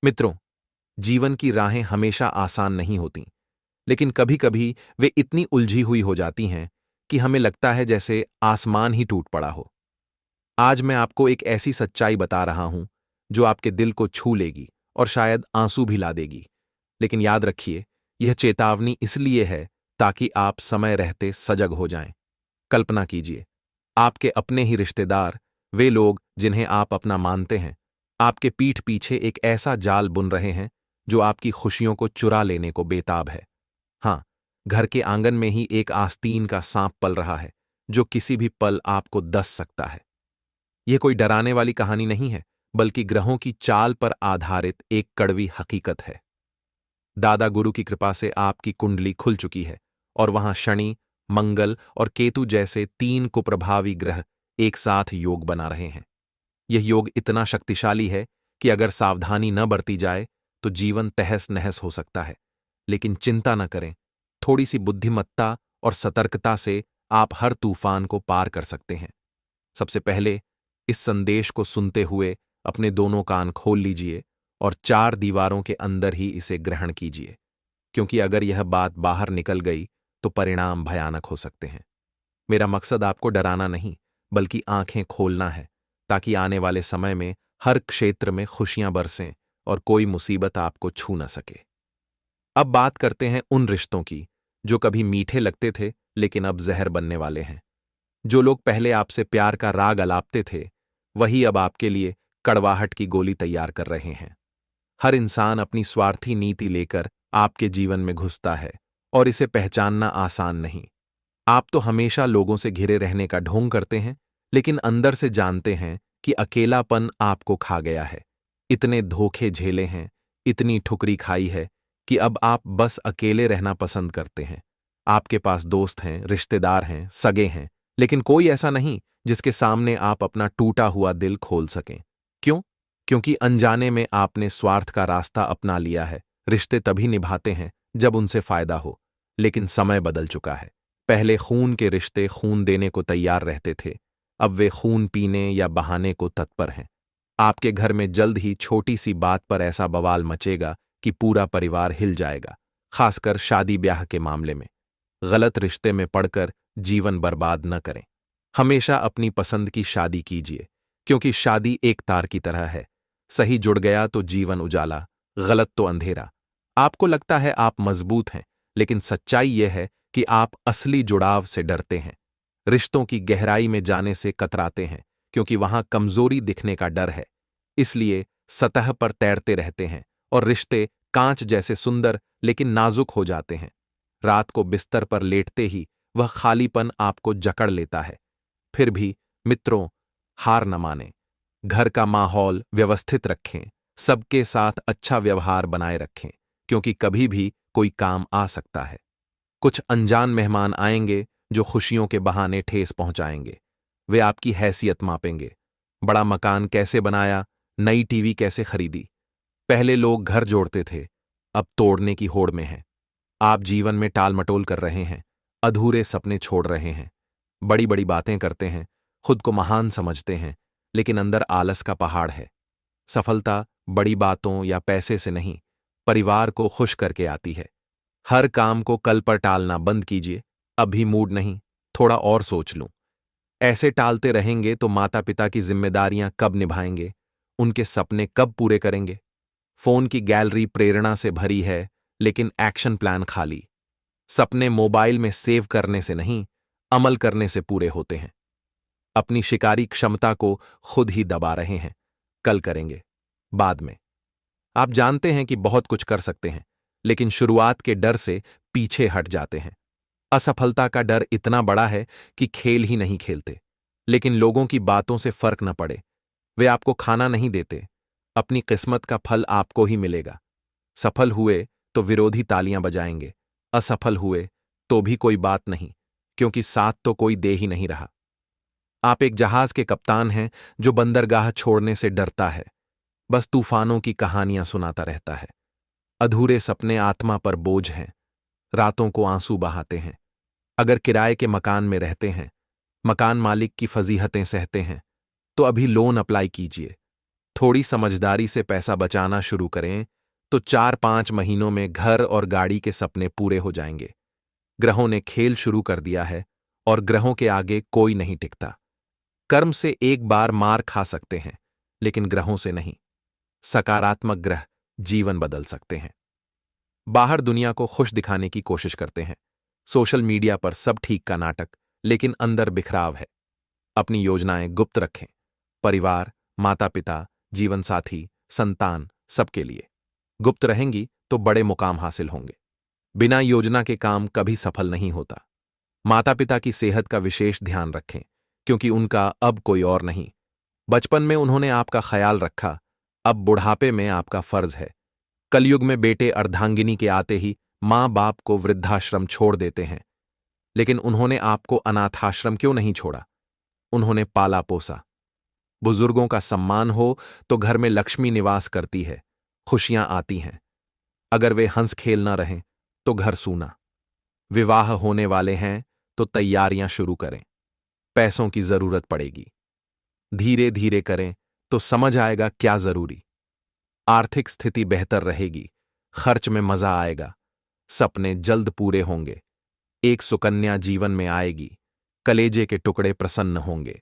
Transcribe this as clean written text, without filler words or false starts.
मित्रों, जीवन की राहें हमेशा आसान नहीं होती, लेकिन कभी-कभी वे इतनी उलझी हुई हो जाती हैं कि हमें लगता है जैसे आसमान ही टूट पड़ा हो। आज मैं आपको एक ऐसी सच्चाई बता रहा हूं जो आपके दिल को छू लेगी और शायद आंसू भी ला देगी। लेकिन याद रखिए, यह चेतावनी इसलिए है ताकि आप समय रहते सजग हो जाएं। कल्पना कीजिए, आपके अपने ही रिश्तेदार, वे लोग जिन्हें आप अपना मानते हैं, आपके पीठ पीछे एक ऐसा जाल बुन रहे हैं जो आपकी खुशियों को चुरा लेने को बेताब है। हाँ, घर के आंगन में ही एक आस्तीन का सांप पल रहा है जो किसी भी पल आपको डस सकता है। यह कोई डराने वाली कहानी नहीं है, बल्कि ग्रहों की चाल पर आधारित एक कड़वी हकीकत है। दादा गुरु की कृपा से आपकी कुंडली खुल चुकी है और वहां शनि, मंगल और केतु जैसे तीन कुप्रभावी ग्रह एक साथ योग बना रहे हैं। यह योग इतना शक्तिशाली है कि अगर सावधानी न बरती जाए तो जीवन तहस नहस हो सकता है। लेकिन चिंता न करें, थोड़ी सी बुद्धिमत्ता और सतर्कता से आप हर तूफान को पार कर सकते हैं। सबसे पहले इस संदेश को सुनते हुए अपने दोनों कान खोल लीजिए और चार दीवारों के अंदर ही इसे ग्रहण कीजिए, क्योंकि अगर यह बात बाहर निकल गई तो परिणाम भयानक हो सकते हैं। मेरा मकसद आपको डराना नहीं, बल्कि आंखें खोलना है, ताकि आने वाले समय में हर क्षेत्र में खुशियां बरसें और कोई मुसीबत आपको छू न सके। अब बात करते हैं उन रिश्तों की जो कभी मीठे लगते थे लेकिन अब जहर बनने वाले हैं। जो लोग पहले आपसे प्यार का राग अलापते थे, वही अब आपके लिए कड़वाहट की गोली तैयार कर रहे हैं। हर इंसान अपनी स्वार्थी नीति लेकर आपके जीवन में घुसता है और इसे पहचानना आसान नहीं। आप तो हमेशा लोगों से घिरे रहने का ढोंग करते हैं, लेकिन अंदर से जानते हैं कि अकेलापन आपको खा गया है। इतने धोखे झेले हैं, इतनी ठुकरी खाई है कि अब आप बस अकेले रहना पसंद करते हैं। आपके पास दोस्त हैं, रिश्तेदार हैं, सगे हैं, लेकिन कोई ऐसा नहीं जिसके सामने आप अपना टूटा हुआ दिल खोल सकें। क्यों? क्योंकि अनजाने में आपने स्वार्थ का रास्ता अपना लिया है। रिश्ते तभी निभाते हैं जब उनसे फायदा हो, लेकिन समय बदल चुका है। पहले खून के रिश्ते खून देने को तैयार रहते थे, अब वे खून पीने या बहाने को तत्पर हैं। आपके घर में जल्द ही छोटी सी बात पर ऐसा बवाल मचेगा कि पूरा परिवार हिल जाएगा, खासकर शादी ब्याह के मामले में। गलत रिश्ते में पड़कर जीवन बर्बाद न करें। हमेशा अपनी पसंद की शादी कीजिए, क्योंकि शादी एक तार की तरह है। सही जुड़ गया तो जीवन उजाला, गलत तो अंधेरा। आपको लगता है आप मजबूत हैं, लेकिन सच्चाई यह है कि आप असली जुड़ाव से डरते हैं। रिश्तों की गहराई में जाने से कतराते हैं, क्योंकि वहां कमजोरी दिखने का डर है। इसलिए सतह पर तैरते रहते हैं और रिश्ते कांच जैसे सुंदर लेकिन नाजुक हो जाते हैं। रात को बिस्तर पर लेटते ही वह खालीपन आपको जकड़ लेता है। फिर भी मित्रों, हार न मानें। घर का माहौल व्यवस्थित रखें, सबके साथ अच्छा व्यवहार बनाए रखें, क्योंकि कभी भी कोई काम आ सकता है। कुछ अनजान मेहमान आएंगे जो खुशियों के बहाने ठेस पहुंचाएंगे। वे आपकी हैसियत मापेंगे। बड़ा मकान कैसे बनाया, नई टीवी कैसे खरीदी। पहले लोग घर जोड़ते थे, अब तोड़ने की होड़ में हैं। आप जीवन में टाल-मटोल कर रहे हैं, अधूरे सपने छोड़ रहे हैं, बड़ी-बड़ी बातें करते हैं, खुद को महान समझते हैं, लेकिन अंदर आलस का पहाड़ है। सफलता बड़ी बातों या पैसे से नहीं, परिवार को खुश करके आती है। हर काम को कल पर टालना बंद कीजिए। अभी मूड नहीं, थोड़ा और सोच लूं। ऐसे टालते रहेंगे तो माता-पिता की जिम्मेदारियां कब निभाएंगे, उनके सपने कब पूरे करेंगे। फोन की गैलरी प्रेरणा से भरी है, लेकिन एक्शन प्लान खाली। सपने मोबाइल में सेव करने से नहीं, अमल करने से पूरे होते हैं। अपनी शिकारी क्षमता को खुद ही दबा रहे हैं। कल करेंगे, बाद में। आप जानते हैं कि बहुत कुछ कर सकते हैं, लेकिन शुरुआत के डर से पीछे हट जाते हैं। असफलता का डर इतना बड़ा है कि खेल ही नहीं खेलते। लेकिन लोगों की बातों से फर्क न पड़े, वे आपको खाना नहीं देते। अपनी किस्मत का फल आपको ही मिलेगा। सफल हुए तो विरोधी तालियां बजाएंगे, असफल हुए तो भी कोई बात नहीं, क्योंकि साथ तो कोई दे ही नहीं रहा। आप एक जहाज के कप्तान हैं जो बंदरगाह छोड़ने से डरता है, बस तूफानों की कहानियां सुनाता रहता है। अधूरे सपने आत्मा पर बोझ हैं, रातों को आंसू बहाते हैं। अगर किराए के मकान में रहते हैं, मकान मालिक की फजीहतें सहते हैं, तो अभी लोन अप्लाई कीजिए। थोड़ी समझदारी से पैसा बचाना शुरू करें तो 4-5 महीनों में घर और गाड़ी के सपने पूरे हो जाएंगे। ग्रहों ने खेल शुरू कर दिया है और ग्रहों के आगे कोई नहीं टिकता। कर्म से एक बार मार खा सकते हैं, लेकिन ग्रहों से नहीं। सकारात्मक ग्रह जीवन बदल सकते हैं। बाहर दुनिया को खुश दिखाने की कोशिश करते हैं। सोशल मीडिया पर सब ठीक का नाटक, लेकिन अंदर बिखराव है। अपनी योजनाएं गुप्त रखें। परिवार, माता पिता, जीवन साथी, संतान, सबके लिए गुप्त रहेंगी तो बड़े मुकाम हासिल होंगे। बिना योजना के काम कभी सफल नहीं होता। माता पिता की सेहत का विशेष ध्यान रखें, क्योंकि उनका अब कोई और नहीं। बचपन में उन्होंने आपका ख्याल रखा, अब बुढ़ापे में आपका फर्ज है। कलयुग में बेटे अर्धांगिनी के आते ही मां बाप को वृद्धाश्रम छोड़ देते हैं, लेकिन उन्होंने आपको अनाथाश्रम क्यों नहीं छोड़ा? उन्होंने पाला पोसा। बुजुर्गों का सम्मान हो तो घर में लक्ष्मी निवास करती है, खुशियां आती हैं। अगर वे हंस खेल न रहें तो घर सूना। विवाह होने वाले हैं तो तैयारियां शुरू करें। पैसों की जरूरत पड़ेगी, धीरे धीरे करें तो समझ आएगा क्या जरूरी। आर्थिक स्थिति बेहतर रहेगी, खर्च में मजा आएगा, सपने जल्द पूरे होंगे। एक सुकन्या जीवन में आएगी, कलेजे के टुकड़े प्रसन्न होंगे।